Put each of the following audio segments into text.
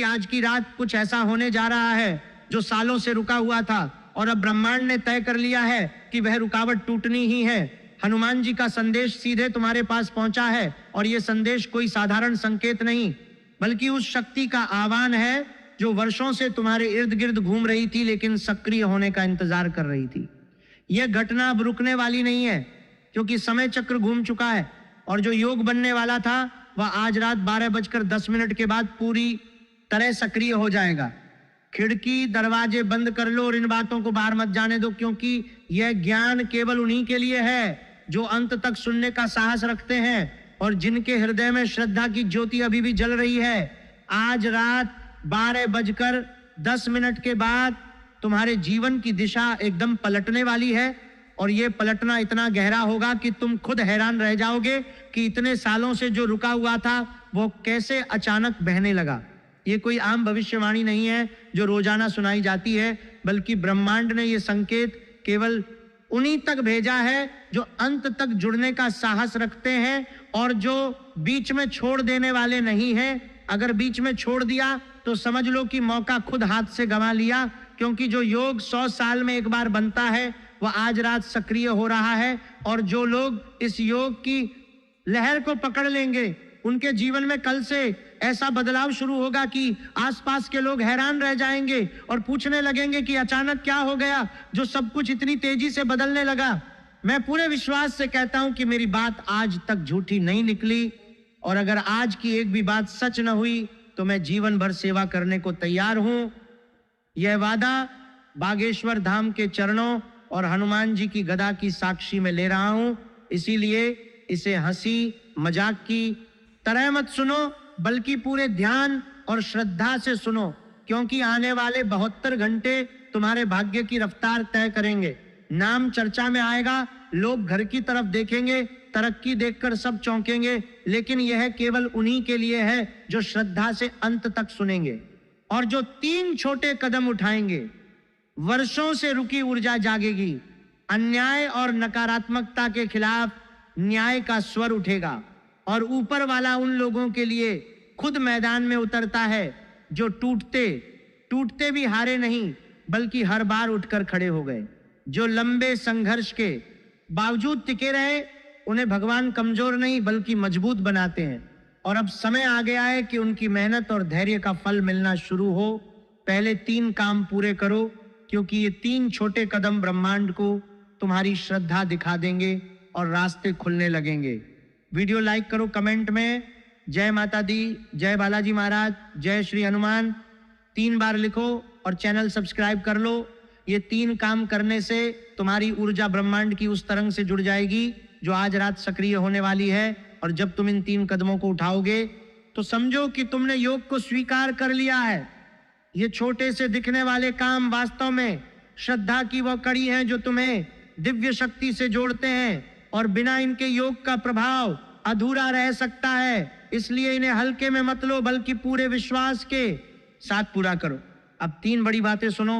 आज की रात कुछ ऐसा होने जा रहा है जो सालों से रुका हुआ था और अब ब्रह्मांड ने तय कर लिया है कि वह रुकावट टूटनी ही है। हनुमान जी का संदेश सीधे तुम्हारे पास पहुंचा है और यह संदेश कोई साधारण संकेत नहीं बल्कि उस शक्ति का आह्वान है जो वर्षों से तुम्हारे इर्द गिर्द घूम रही थी लेकिन सक्रिय होने का इंतजार कर रही थी। यह घटना अब रुकने वाली नहीं है क्योंकि समय चक्र घूम चुका है और जो योग बनने वाला था वह आज रात 12:10 के बाद पूरी तरह सक्रिय हो जाएगा। खिड़की दरवाजे बंद कर लो और इन बातों को बाहर मत जाने दो, क्योंकि यह ज्ञान केवल उन्हीं के लिए है जो अंत तक सुनने का साहस रखते हैं और जिनके हृदय में श्रद्धा की ज्योति अभी भी जल रही है। आज रात 12:10 के बाद तुम्हारे जीवन की दिशा एकदम पलटने वाली है और यह पलटना इतना गहरा होगा कि तुम खुद हैरान रह जाओगे कि इतने सालों से जो रुका हुआ था वो कैसे अचानक बहने लगा। ये कोई आम भविष्यवाणी नहीं है जो रोजाना सुनाई जाती है, बल्कि ब्रह्मांड ने यह संकेत केवल उन्हीं तक भेजा है जो अंत तक जुड़ने का साहस रखते हैं और जो बीच में छोड़ देने वाले नहीं हैं। अगर बीच में छोड़ दिया तो समझ लो कि मौका खुद हाथ से गंवा लिया, क्योंकि जो योग 100 साल में एक बार बनता है वह आज रात सक्रिय हो रहा है और जो लोग इस योग की लहर को पकड़ लेंगे उनके जीवन में कल से ऐसा बदलाव शुरू होगा कि आसपास के लोग हैरान रह जाएंगे और पूछने लगेंगे कि अचानक क्या हो गया जो सब कुछ इतनी तेजी से बदलने लगा। मैं पूरे विश्वास से कहता हूं कि मेरी बात आज तक झूठी नहीं निकली और अगर आज की एक भी बात सच न हुई तो मैं जीवन भर सेवा करने को तैयार हूं। यह वादा बागेश्वर धाम के चरणों और हनुमान जी की गदा की साक्षी में ले रहा हूं, इसीलिए इसे हंसी मजाक की तरह मत सुनो बल्कि पूरे ध्यान और श्रद्धा से सुनो, क्योंकि आने वाले 72 घंटे तुम्हारे भाग्य की रफ्तार तय करेंगे। नाम चर्चा में आएगा, लोग घर की तरफ देखेंगे, तरक्की देखकर सब चौंकेंगे, लेकिन यह केवल उन्हीं के लिए है जो श्रद्धा से अंत तक सुनेंगे और जो 3 छोटे कदम उठाएंगे। वर्षों से रुकी ऊर्जा जागेगी, अन्याय और नकारात्मकता के खिलाफ न्याय का स्वर उठेगा और ऊपर वाला उन लोगों के लिए खुद मैदान में उतरता है जो टूटते भी हारे नहीं बल्कि हर बार उठकर खड़े हो गए। जो लंबे संघर्ष के बावजूद टिके रहे उन्हें भगवान कमजोर नहीं बल्कि मजबूत बनाते हैं और अब समय आ गया है कि उनकी मेहनत और धैर्य का फल मिलना शुरू हो। पहले 3 काम पूरे करो, क्योंकि ये 3 छोटे कदम ब्रह्मांड को तुम्हारी श्रद्धा दिखा देंगे और रास्ते खुलने लगेंगे। वीडियो लाइक करो, कमेंट में जय माता दी, जय बालाजी महाराज, जय श्री हनुमान 3 बार लिखो और चैनल सब्सक्राइब कर लो। ये 3 काम करने से तुम्हारी ऊर्जा ब्रह्मांड की उस तरंग से जुड़ जाएगी जो आज रात सक्रिय होने वाली है और जब तुम इन 3 कदमों को उठाओगे तो समझो कि तुमने योग को स्वीकार कर लिया है। ये छोटे से दिखने वाले काम वास्तव में श्रद्धा की वह कड़ी है जो तुम्हें दिव्य शक्ति से जोड़ते हैं और बिना इनके योग का प्रभाव अधूरा रह सकता है। इसलिए इन्हें हल्के में मत लो बल्कि पूरे विश्वास के साथ पूरा करो। अब 3 बड़ी बातें सुनो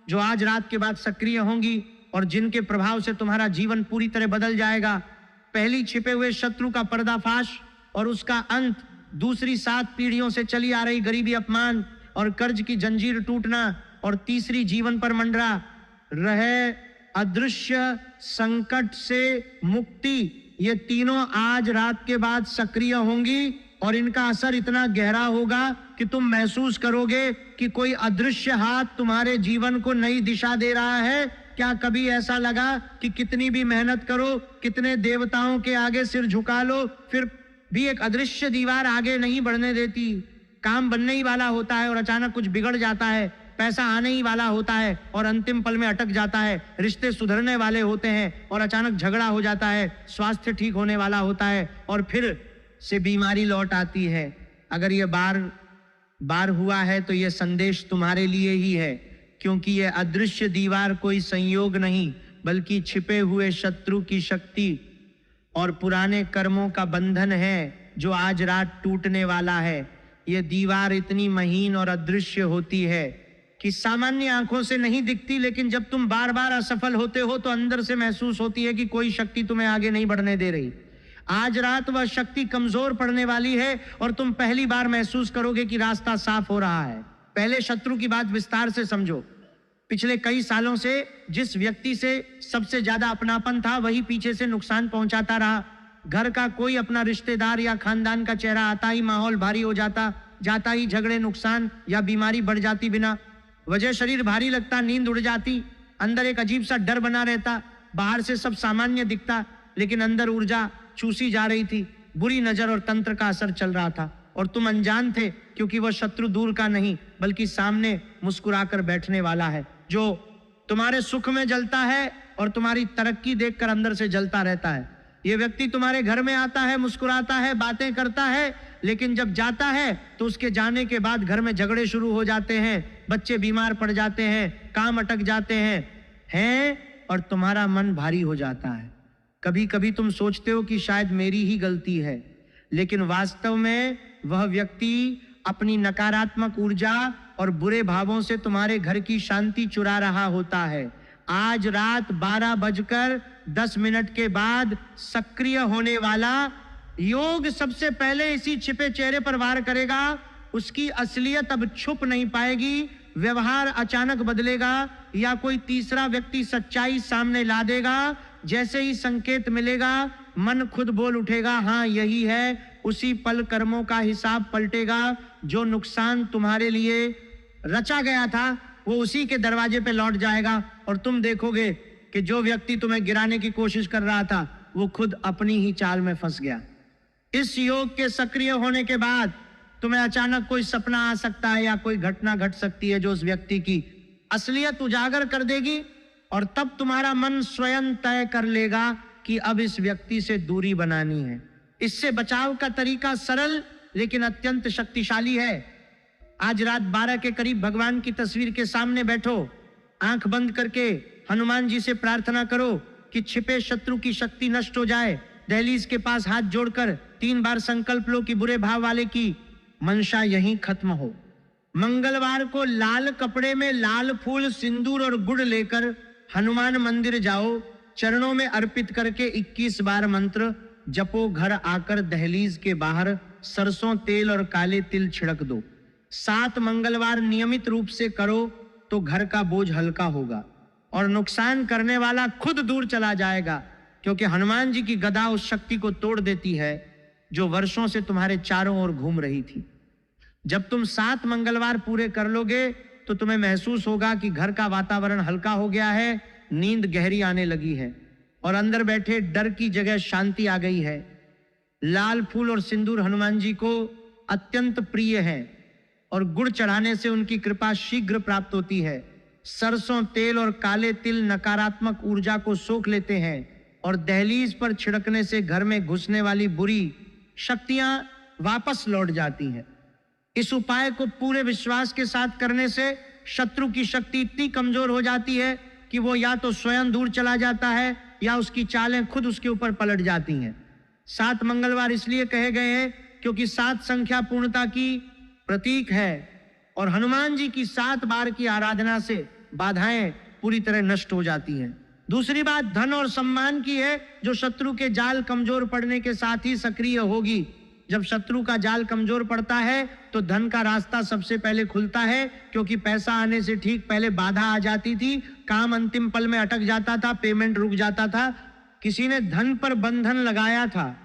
जो आज रात के बाद सक्रिय होंगी और जिनके प्रभाव से तुम्हारा जीवन पूरी तरह बदल जाएगा। पहली, छिपे हुए शत्रु का पर्दाफाश और उसका अंत। दूसरी, 7 पीढ़ियों से चली आ रही गरीबी, अपमान और कर्ज की जंजीर टूटना। और तीसरी, जीवन पर मंडरा रहे अदृश्य संकट से मुक्ति। ये तीनों आज रात के बाद सक्रिय होंगी और इनका असर इतना गहरा होगा कि तुम महसूस करोगे कि कोई अदृश्य हाथ तुम्हारे जीवन को नई दिशा दे रहा है। क्या कभी ऐसा लगा कि कितनी भी मेहनत करो, कितने देवताओं के आगे सिर झुका लो, फिर भी एक अदृश्य दीवार आगे नहीं बढ़ने देती? काम बनने ही वाला होता है और अचानक कुछ बिगड़ जाता है, पैसा आने ही वाला होता है और अंतिम पल में अटक जाता है, रिश्ते सुधरने वाले होते हैं और अचानक झगड़ा हो जाता है, स्वास्थ्य ठीक होने वाला होता है और फिर से बीमारी लौट आती है। अगर ये बार बार हुआ है तो ये संदेश तुम्हारे लिए ही है, क्योंकि ये अदृश्य दीवार कोई संयोग नहीं बल्कि छिपे हुए शत्रु की शक्ति और पुराने कर्मों का बंधन है जो आज रात टूटने वाला है। ये दीवार इतनी महीन और अदृश्य होती है कि सामान्य आंखों से नहीं दिखती, लेकिन जब तुम बार बार असफल होते हो तो अंदर से महसूस होती है कि कोई शक्ति तुम्हें आगे नहीं बढ़ने दे रही। आज रात वह शक्ति कमजोर पड़ने वाली है और तुम पहली बार महसूस करोगे कि रास्ता साफ हो रहा है। पहले शत्रु की बात विस्तार से समझो। पिछले कई सालों से जिस व्यक्ति से सबसे ज्यादा अपनापन था वही पीछे से नुकसान पहुंचाता रहा। घर का कोई अपना रिश्तेदार या खानदान का चेहरा आता ही माहौल भारी हो जाता, जाता ही झगड़े, नुकसान या बीमारी बढ़ जाती। बिना वजह शरीर भारी लगता, नींद उड़ जाती, अंदर एक अजीब सा डर बना रहता। बाहर से सब सामान्य दिखता लेकिन अंदर ऊर्जा चूसी जा रही थी। बुरी नजर और तंत्र का असर चल रहा था और तुम अनजान थे, क्योंकि वह शत्रु दूर का नहीं बल्कि सामने मुस्कुराकर बैठने वाला है, जो तुम्हारे सुख में जलता है और तुम्हारी तरक्की देखकर अंदर से जलता रहता है। यह व्यक्ति तुम्हारे घर में आता है, मुस्कुराता है, बातें करता है, लेकिन जब जाता है तो उसके जाने के बाद घर में झगड़े शुरू हो जाते हैं, बच्चे बीमार पड़ जाते हैं, काम अटक जाते हैं और तुम्हारा मन भारी हो जाता है। कभी कभी तुम सोचते हो कि शायद मेरी ही गलती है, लेकिन वास्तव में वह व्यक्ति अपनी नकारात्मक ऊर्जा और बुरे भावों से तुम्हारे घर की शांति चुरा रहा होता है। आज रात 12:10 के बाद सक्रिय होने वाला योग सबसे पहले इसी छिपे चेहरे पर वार करेगा। उसकी असलियत अब छुप नहीं पाएगी। व्यवहार अचानक बदलेगा या कोई तीसरा व्यक्ति सच्चाई सामने ला देगा। जैसे ही संकेत मिलेगा मन खुद बोल उठेगा, हाँ यही है। उसी पल कर्मों का हिसाब पलटेगा। जो नुकसान तुम्हारे लिए रचा गया था वो उसी के दरवाजे पे लौट जाएगा और तुम देखोगे कि जो व्यक्ति तुम्हें गिराने की कोशिश कर रहा था वो खुद अपनी ही चाल में फंस गया। इस योग के सक्रिय होने के बाद तुम्हें अचानक कोई सपना आ सकता है या कोई घटना घट सकती है जो उस व्यक्ति की असलियत उजागर कर देगी और तब तुम्हारा मन स्वयं तय कर लेगा कि अब इस व्यक्ति से दूरी बनानी है। इससे बचाव का तरीका सरल लेकिन अत्यंत शक्तिशाली है। आज रात 12 के करीब भगवान की तस्वीर के सामने बैठो, आंख बंद करके हनुमान जी से प्रार्थना करो कि छिपे शत्रु की शक्ति नष्ट हो जाए। दहलीज के पास हाथ जोड़कर 3 बार संकल्प लो कि बुरे भाव वाले की मंशा यहीं खत्म हो। मंगलवार को लाल कपड़े में लाल फूल, सिंदूर और गुड़ लेकर हनुमान मंदिर जाओ। चरणों में अर्पित करके 21 बार मंत्र जपो। घर आकर दहलीज के बाहर सरसों तेल और काले तिल छिड़क दो। 7 मंगलवार नियमित रूप से करो तो घर का बोझ हल्का होगा और नुकसान करने वाला खुद दूर चला जाएगा, क्योंकि हनुमान जी की गदा उस शक्ति को तोड़ देती है जो वर्षों से तुम्हारे चारों ओर घूम रही थी। जब तुम 7 मंगलवार पूरे कर लोगे तो तुम्हें महसूस होगा कि घर का वातावरण हल्का हो गया है, नींद गहरी आने लगी है और अंदर बैठे डर की जगह शांति आ गई है। लाल फूल और सिंदूर हनुमान जी को अत्यंत प्रिय है और गुड़ चढ़ाने से उनकी कृपा शीघ्र प्राप्त होती है। सरसों तेल और काले तिल नकारात्मक ऊर्जा को सोख लेते हैं और दहलीज पर छिड़कने से घर में घुसने वाली बुरी शक्तियां वापस लौट जाती हैं। इस उपाय को पूरे विश्वास के साथ करने से शत्रु की शक्ति इतनी कमजोर हो जाती है कि वो या तो स्वयं दूर चला जाता है या उसकी चालें खुद उसके ऊपर पलट जाती हैं। 7 मंगलवार इसलिए कहे गए हैं क्योंकि 7 संख्या पूर्णता की प्रतीक है और हनुमान जी की 7 बार की आराधना से बाधाएं पूरी तरह नष्ट हो जाती हैं। दूसरी बात धन और सम्मान की है, जो शत्रु के जाल कमजोर पड़ने के साथ ही सक्रिय होगी। जब शत्रु का जाल कमजोर पड़ता है तो धन का रास्ता सबसे पहले खुलता है, क्योंकि पैसा आने से ठीक पहले बाधा आ जाती थी, काम अंतिम पल में अटक जाता था, पेमेंट रुक जाता था। किसी ने धन पर बंधन लगाया था,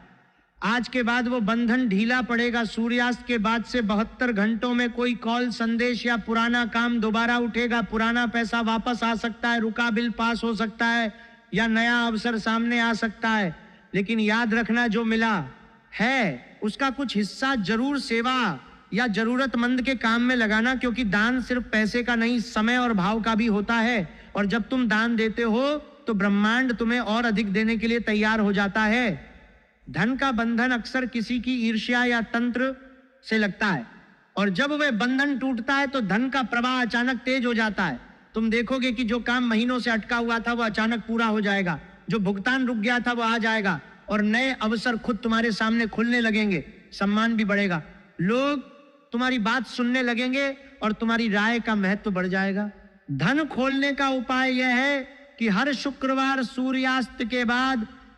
आज के बाद वो बंधन ढीला पड़ेगा। सूर्यास्त के बाद से 72 घंटों में कोई कॉल, संदेश या पुराना काम दोबारा उठेगा। पुराना पैसा वापस आ सकता है, रुका बिल पास हो सकता है या नया अवसर सामने आ सकता है। लेकिन याद रखना, जो मिला है उसका कुछ हिस्सा जरूर सेवा या जरूरतमंद के काम में लगाना, क्योंकि दान सिर्फ पैसे का नहीं, समय और भाव का भी होता है। और जब तुम दान देते हो तो ब्रह्मांड तुम्हें और अधिक देने के लिए तैयार हो जाता है। धन का बंधन अक्सर किसी की ईर्ष्या या तंत्र से लगता है और जब वह बंधन टूटता है तो धन का प्रवाह अचानक तेज हो जाता है। तुम देखोगे कि जो काम महीनों से अटका हुआ था वो अचानक पूरा हो जाएगा, जो भुगतान रुक गया था वो आ जाएगा और नए अवसर खुद तुम्हारे सामने खुलने लगेंगे। सम्मान भी बढ़ेगा, लोग तुम्हारी बात सुनने लगेंगे और तुम्हारी राय का महत्व बढ़ जाएगा। धन खोलने का उपाय यह है कि हर शुक्रवार सूर्यास्त के बाद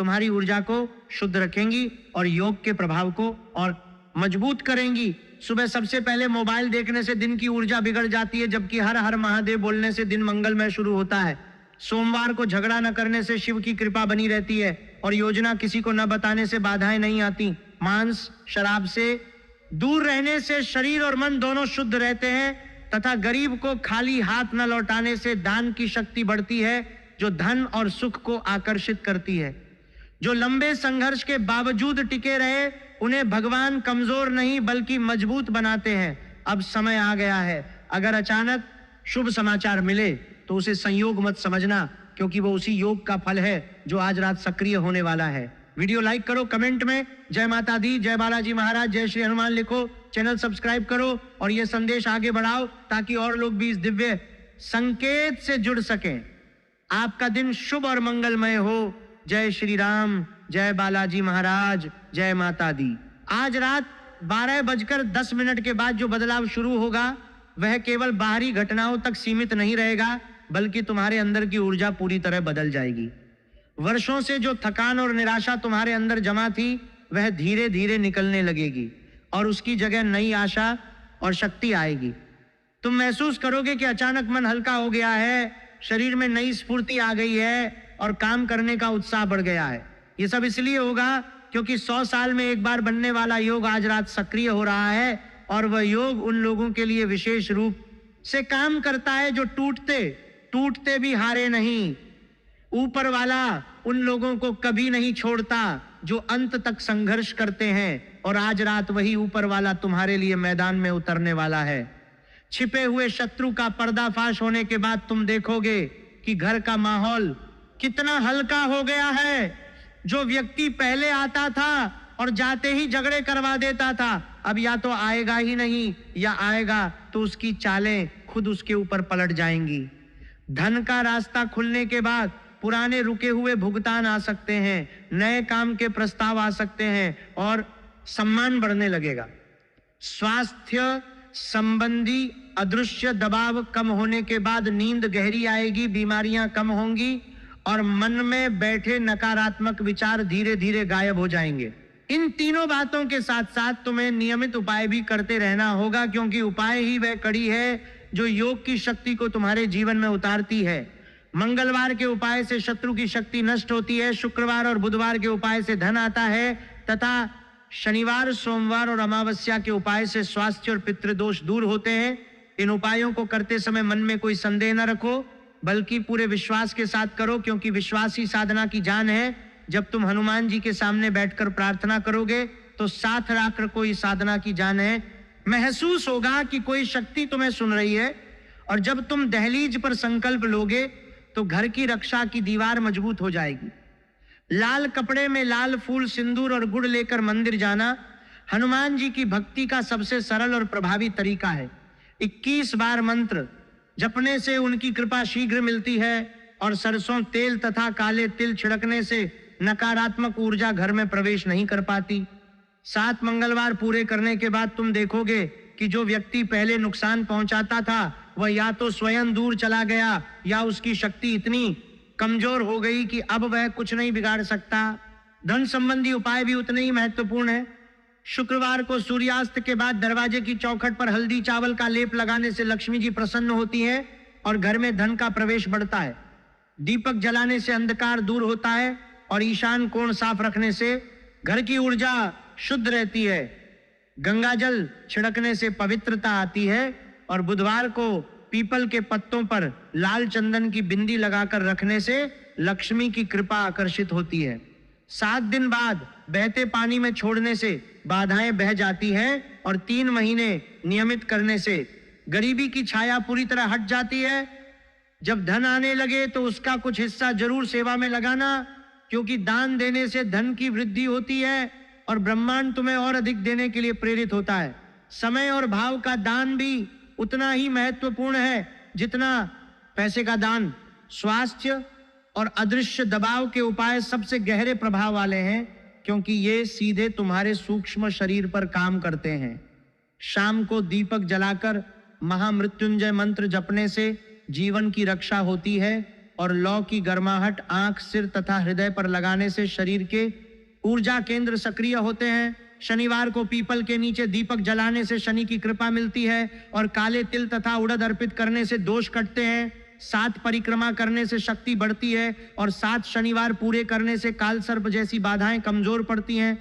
तुम्हारी ऊर्जा को शुद्ध रखेंगी और योग के प्रभाव को और मजबूत करेंगी। सुबह सबसे पहले मोबाइल देखने से दिन की ऊर्जा बिगड़ जाती है, जबकि हर हर महादेव बोलने से दिन मंगलमय शुरू होता है। सोमवार को झगड़ा न करने से शिव की कृपा बनी रहती है और योजना किसी को न बताने से बाधाएं नहीं आती। मांस शराब से दूर रहने से शरीर और मन दोनों शुद्ध रहते हैं तथा गरीब को खाली हाथ न लौटाने से दान की शक्ति बढ़ती है, जो धन और सुख को आकर्षित करती है। जो लंबे संघर्ष के बावजूद टिके रहे, उन्हें भगवान कमजोर नहीं बल्कि मजबूत बनाते हैं। अब समय आ गया है, अगर अचानक शुभ समाचार मिले तो उसे संयोग मत समझना, क्योंकि वो उसी योग का फल है जो आज रात सक्रिय होने वाला है। वीडियो लाइक करो, कमेंट में जय माता दी, जय बालाजी महाराज, जय श्री हनुमान लिखो, चैनल सब्सक्राइब करो और ये संदेश आगे बढ़ाओ ताकि और लोग भी इस दिव्य संकेत से जुड़ सकें। आपका दिन शुभ और मंगलमय हो। जय श्री राम, जय बालाजी महाराज, जय माता दी। आज रात 12:10 के बाद जो बदलाव शुरू होगा वह केवल बाहरी घटनाओं तक सीमित नहीं रहेगा, बल्कि तुम्हारे अंदर की ऊर्जा पूरी तरह बदल जाएगी। वर्षों से जो थकान और निराशा तुम्हारे अंदर जमा थी वह धीरे धीरे निकलने लगेगी और उसकी जगह नई आशा और शक्ति आएगी। तुम महसूस करोगे कि अचानक मन हल्का हो गया है, शरीर में नई स्फूर्ति आ गई है और काम करने का उत्साह बढ़ गया है। ये सब इसलिए होगा क्योंकि 100 साल में एक बार बनने वाला योग आज रात सक्रिय हो रहा है और वह योग उन लोगों के लिए विशेष रूप से काम करता है जो टूटते भी हारे नहीं। ऊपर वाला उन लोगों को कभी नहीं छोड़ता जो अंत तक संघर्ष करते हैं, और आज रात वही ऊपर वाला तुम्हारे लिए मैदान में उतरने वाला है। छिपे हुए शत्रु का पर्दाफाश होने के बाद तुम देखोगे कि घर का माहौल कितना हल्का हो गया है। जो व्यक्ति पहले आता था और जाते ही झगड़े करवा देता था, अब या तो आएगा ही नहीं या आएगा तो उसकी चालें खुद उसके ऊपर पलट जाएंगी। धन का रास्ता खुलने के बाद पुराने रुके हुए भुगतान आ सकते हैं, नए काम के प्रस्ताव आ सकते हैं और सम्मान बढ़ने लगेगा। स्वास्थ्य संबंधी अदृश्य दबाव कम होने के बाद नींद गहरी आएगी, बीमारियां कम होंगी और मन में बैठे नकारात्मक विचार धीरे धीरे गायब हो जाएंगे। इन तीनों बातों के साथ साथ तुम्हें नियमित उपाय भी करते रहना होगा, क्योंकि उपाय ही वह कड़ी है जो योग की शक्ति को तुम्हारे जीवन में उतारती है। मंगलवार के उपाय से शत्रु की शक्ति नष्ट होती है, शुक्रवार और बुधवार के उपाय से धन आता है तथा शनिवार, सोमवार और अमावस्या के उपाय से स्वास्थ्य और पितृदोष दूर होते हैं। इन उपायों को करते समय मन में कोई संदेह न रखो, बल्कि पूरे विश्वास के साथ करो, क्योंकि विश्वास ही साधना की जान है। जब तुम हनुमान जी के सामने बैठकर प्रार्थना करोगे तो साथ रखकर कोई साधना की जान है। महसूस होगा कि कोई शक्ति तुम्हें सुन रही है, और जब तुम दहलीज पर संकल्प लोगे तो घर की रक्षा की दीवार मजबूत हो जाएगी। लाल कपड़े में लाल फूल, सिंदूर और गुड़ लेकर मंदिर जाना हनुमान जी की भक्ति का सबसे सरल और प्रभावी तरीका है। 21 बार मंत्र जपने से उनकी कृपा शीघ्र मिलती है और सरसों तेल तथा काले तिल छिड़कने से नकारात्मक ऊर्जा घर में प्रवेश नहीं कर पाती। 7 मंगलवार पूरे करने के बाद तुम देखोगे कि जो व्यक्ति पहले नुकसान पहुंचाता था वह या तो स्वयं दूर चला गया या उसकी शक्ति इतनी कमजोर हो गई कि अब वह कुछ नहीं बिगाड़ सकता। धन संबंधी उपाय भी उतने ही महत्वपूर्ण है। शुक्रवार को सूर्यास्त के बाद दरवाजे की चौखट पर हल्दी चावल का लेप लगाने से लक्ष्मी जी प्रसन्न होती हैं और घर में धन का प्रवेश बढ़ता है। दीपक जलाने से अंधकार दूर होता है और ईशान कोण साफ रखने से घर की ऊर्जा शुद्ध रहती है। गंगा जल छिड़कने से पवित्रता आती है और बुधवार को पीपल के पत्तों पर लाल चंदन की बिंदी लगाकर रखने से लक्ष्मी की कृपा आकर्षित होती है। 7 दिन बाद बहते पानी में छोड़ने से बाधाएं बह जाती हैं और 3 महीने नियमित करने से गरीबी की छाया पूरी तरह हट जाती है। जब धन आने लगे तो उसका कुछ हिस्सा जरूर सेवा में लगाना, क्योंकि दान देने से धन की वृद्धि होती है और ब्रह्मांड तुम्हें और अधिक देने के लिए प्रेरित होता है। समय और भाव का दान भी उतना ही महत्वपूर्ण है जितना पैसे का दान। स्वास्थ्य और अदृश्य दबाव के उपाय सबसे गहरे प्रभाव वाले हैं, क्योंकि ये सीधे तुम्हारे सूक्ष्म शरीर पर काम करते हैं। शाम को दीपक जलाकर महामृत्युंजय मंत्र जपने से जीवन की रक्षा होती है और लौ की गर्माहट आंख, सिर तथा हृदय पर लगाने से शरीर के ऊर्जा केंद्र सक्रिय होते हैं। शनिवार को पीपल के नीचे दीपक जलाने से शनि की कृपा मिलती है और काले तिल तथा उड़द अर्पित करने से दोष कटते हैं। 7 परिक्रमा करने से शक्ति बढ़ती है और 7 शनिवार पूरे करने से काल सर्प जैसी बाधाएं कमजोर पड़ती हैं।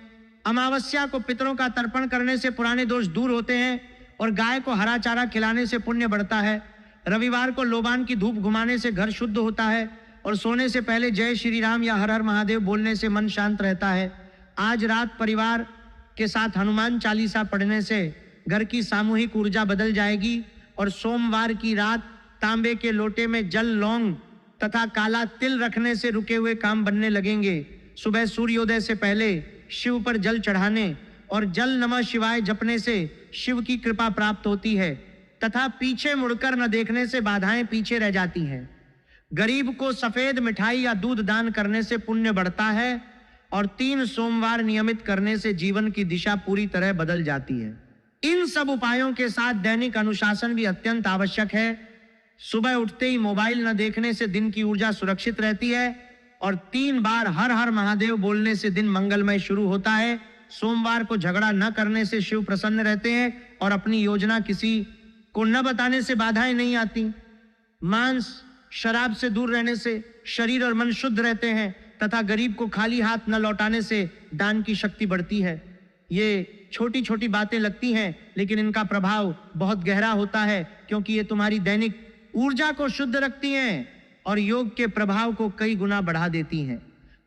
अमावस्या को पितरों का तर्पण करने से पुराने दोष दूर होते हैं और गाय को हरा चारा खिलाने से पुण्य बढ़ता है। रविवार को लोबान की धूप घुमाने से घर शुद्ध होता है और सोने से पहले जय श्री राम या हर हर महादेव बोलने से मन शांत रहता है। आज रात परिवार के साथ हनुमान चालीसा पढ़ने से घर की सामूहिक ऊर्जा बदल जाएगी और सोमवार की रात तांबे के लोटे में जल, लौंग तथा काला तिल रखने से रुके हुए काम बनने लगेंगे। सुबह सूर्योदय से पहले शिव पर जल चढ़ाने और जल नमः शिवाय जपने से शिव की कृपा प्राप्त होती है तथा पीछे मुड़कर न देखने से बाधाएं पीछे रह जाती हैं। गरीब को सफेद मिठाई या दूध दान करने से पुण्य बढ़ता है और 3 सोमवार नियमित करने से जीवन की दिशा पूरी तरह बदल जाती है। इन सब उपायों के साथ दैनिक अनुशासन भी अत्यंत आवश्यक है। सुबह उठते ही मोबाइल न देखने से दिन की ऊर्जा सुरक्षित रहती है और 3 बार हर हर महादेव बोलने से दिन मंगलमय शुरू होता है। सोमवार को झगड़ा न करने से शिव प्रसन्न रहते हैं और अपनी योजना किसी को न बताने से बाधाएं नहीं आती। मांस, शराब से दूर रहने से शरीर और मन शुद्ध रहते हैं तथा गरीब को खाली हाथ न लौटाने से दान की शक्ति बढ़ती है। ये छोटी छोटी बातें लगती हैं लेकिन इनका प्रभाव बहुत गहरा होता है क्योंकि ये तुम्हारी दैनिक ऊर्जा को शुद्ध रखती हैं और योग के प्रभाव को कई गुना बढ़ा देती हैं।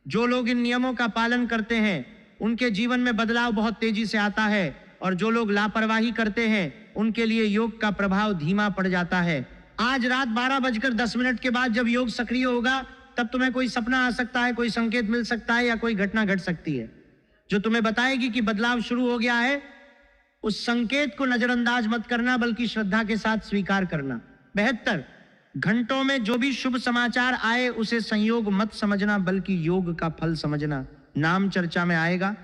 जो लोग इन नियमों का पालन करते हैं उनके जीवन में बदलाव बहुत तेजी से आता है और जो लोग लापरवाही करते हैं उनके लिए योग का प्रभाव धीमा पड़ जाता है। आज रात 12:10 के बाद जब योग सक्रिय होगा तब तुम्हें कोई सपना आ सकता है, कोई संकेत मिल सकता है या कोई घटना घट सकती है जो तुम्हें बताएगी कि बदलाव शुरू हो गया है। उस संकेत को नजरअंदाज मत करना बल्कि श्रद्धा के साथ स्वीकार करना। 72 घंटों में जो भी शुभ समाचार आए उसे संयोग मत समझना बल्कि योग का फल समझना। नाम चर्चा में आएगा,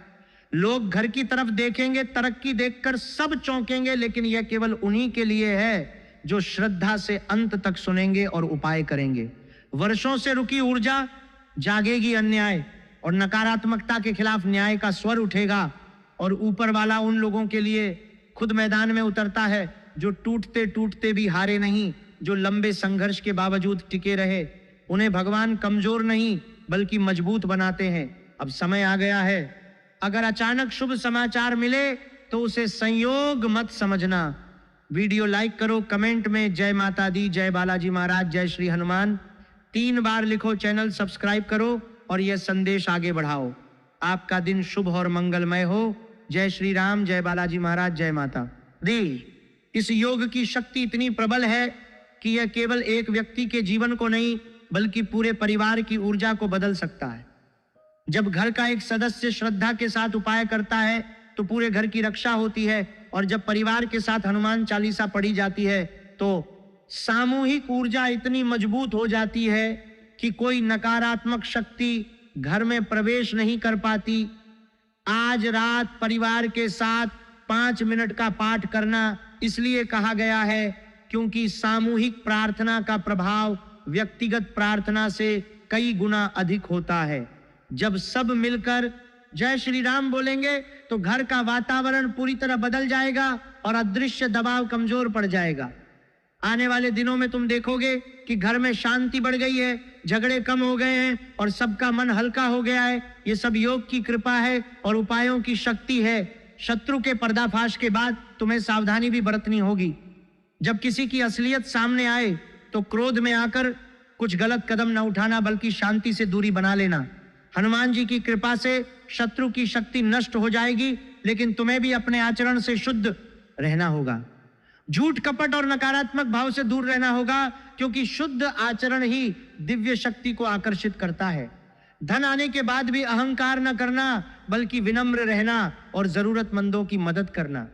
लोग घर की तरफ देखेंगे, तरक्की देखकर सब चौंकेंगे, लेकिन यह केवल उन्हीं के लिए है जो श्रद्धा से अंत तक सुनेंगे और उपाय करेंगे। वर्षों से रुकी ऊर्जा जागेगी, अन्याय और नकारात्मकता के खिलाफ न्याय का स्वर उठेगा और ऊपर वाला उन लोगों के लिए खुद मैदान में उतरता है जो टूटते टूटते भी हारे नहीं, जो लंबे संघर्ष के बावजूद टिके रहे। उन्हें भगवान कमजोर नहीं बल्कि मजबूत बनाते हैं। अब समय आ गया है, अगर अचानक शुभ समाचार मिले तो उसे संयोग मत समझना। वीडियो लाइक करो, कमेंट में जय माता दी, जय बालाजी महाराज, जय श्री हनुमान 3 बार लिखो, चैनल सब्सक्राइब करो और यह संदेश आगे बढ़ाओ। आपका दिन शुभ और मंगलमय हो। जय श्री राम, जय बालाजी महाराज, जय माता दी। इस योग की शक्ति इतनी प्रबल है कि यह केवल एक व्यक्ति के जीवन को नहीं बल्कि पूरे परिवार की ऊर्जा को बदल सकता है। जब घर का एक सदस्य श्रद्धा के साथ उपाय करता है तो पूरे घर की रक्षा होती है और जब परिवार के साथ हनुमान चालीसा पढ़ी जाती है तो सामूहिक ऊर्जा इतनी मजबूत हो जाती है कि कोई नकारात्मक शक्ति घर में प्रवेश नहीं कर पाती। आज रात परिवार के साथ 5 मिनट का पाठ करना इसलिए कहा गया है क्योंकि सामूहिक प्रार्थना का प्रभाव व्यक्तिगत प्रार्थना से कई गुना अधिक होता है। जब सब मिलकर जय श्री राम बोलेंगे तो घर का वातावरण पूरी तरह बदल जाएगा और अदृश्य दबाव कमजोर पड़ जाएगा। आने वाले दिनों में तुम देखोगे कि घर में शांति बढ़ गई है, झगड़े कम हो गए हैं और सबका मन हल्का हो गया है। ये सब योग की कृपा है और उपायों की शक्ति है। शत्रु के पर्दाफाश के बाद तुम्हें सावधानी भी बरतनी होगी। जब किसी की असलियत सामने आए तो क्रोध में आकर कुछ गलत कदम न उठाना बल्कि शांति से दूरी बना लेना। हनुमान जी की कृपा से शत्रु की शक्ति नष्ट हो जाएगी, लेकिन तुम्हें भी अपने आचरण से शुद्ध रहना होगा। झूठ, कपट और नकारात्मक भाव से दूर रहना होगा क्योंकि शुद्ध आचरण ही दिव्य शक्ति को आकर्षित करता है। धन आने के बाद भी अहंकार न करना बल्कि विनम्र रहना और जरूरतमंदों की मदद करना।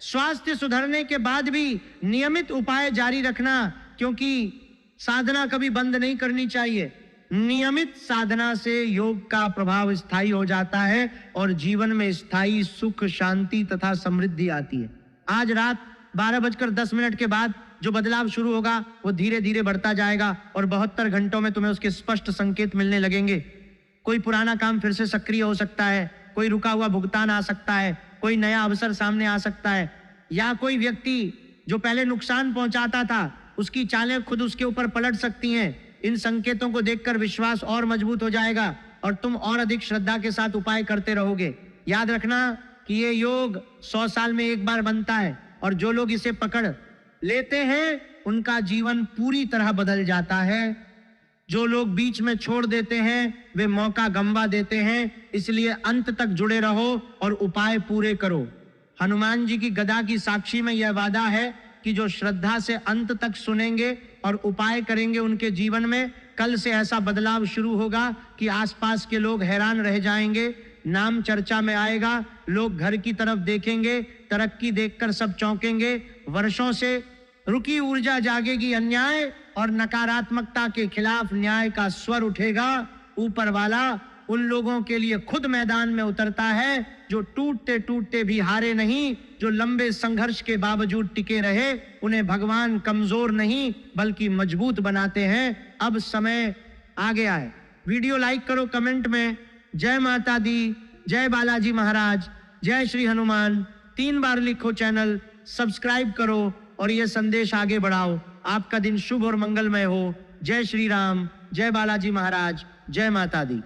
स्वास्थ्य सुधरने के बाद भी नियमित उपाय जारी रखना क्योंकि साधना कभी बंद नहीं करनी चाहिए। नियमित साधना से योग का प्रभाव स्थायी हो जाता है और जीवन में स्थायी सुख, शांति तथा समृद्धि आती है। आज रात 12:10 के बाद जो बदलाव शुरू होगा वो धीरे धीरे बढ़ता जाएगा और 72 घंटों में तुम्हें उसके स्पष्ट संकेत मिलने लगेंगे। कोई पुराना काम फिर से सक्रिय हो सकता है, कोई रुका हुआ भुगतान आ सकता है, कोई नया अवसर सामने आ सकता है, या कोई व्यक्ति जो पहले नुकसान पहुंचाता था उसकी चालें खुद उसके ऊपर पलट सकती हैं। इन संकेतों को देखकर विश्वास और मजबूत हो जाएगा और तुम और अधिक श्रद्धा के साथ उपाय करते रहोगे। याद रखना कि ये योग 100 साल में एक बार बनता है और जो लोग इसे पकड़ लेते हैं उनका जीवन पूरी तरह बदल जाता है। जो लोग बीच में छोड़ देते हैं वे मौका गंवा देते हैं। इसलिए अंत तक जुड़े रहो और उपाय पूरे करो। हनुमान जी की गदा की साक्षी में यह वादा है कि जो श्रद्धा से अंत तक सुनेंगे और उपाय करेंगे उनके जीवन में कल से ऐसा बदलाव शुरू होगा कि आसपास के लोग हैरान रह जाएंगे, नाम चर्चा में आएगा, लोग घर की तरफ देखेंगे, तरक्की देखकर सब चौंकेंगे, वर्षों से रुकी ऊर्जा जागेगी, अन्याय और नकारात्मकता के खिलाफ न्याय का स्वर उठेगा। ऊपर वाला उन लोगों के लिए खुद मैदान में उतरता है जो टूटते टूटते भी हारे नहीं, जो लंबे संघर्ष के बावजूद टिके रहे। उन्हें भगवान कमजोर नहीं बल्कि मजबूत बनाते हैं। अब समय आ गया है। वीडियो लाइक करो, कमेंट में जय माता दी, जय बालाजी महाराज, जय श्री हनुमान 3 बार लिखो, चैनल सब्सक्राइब करो और ये संदेश आगे बढ़ाओ। आपका दिन शुभ और मंगलमय हो। जय श्री राम, जय बालाजी महाराज, जय माता दी।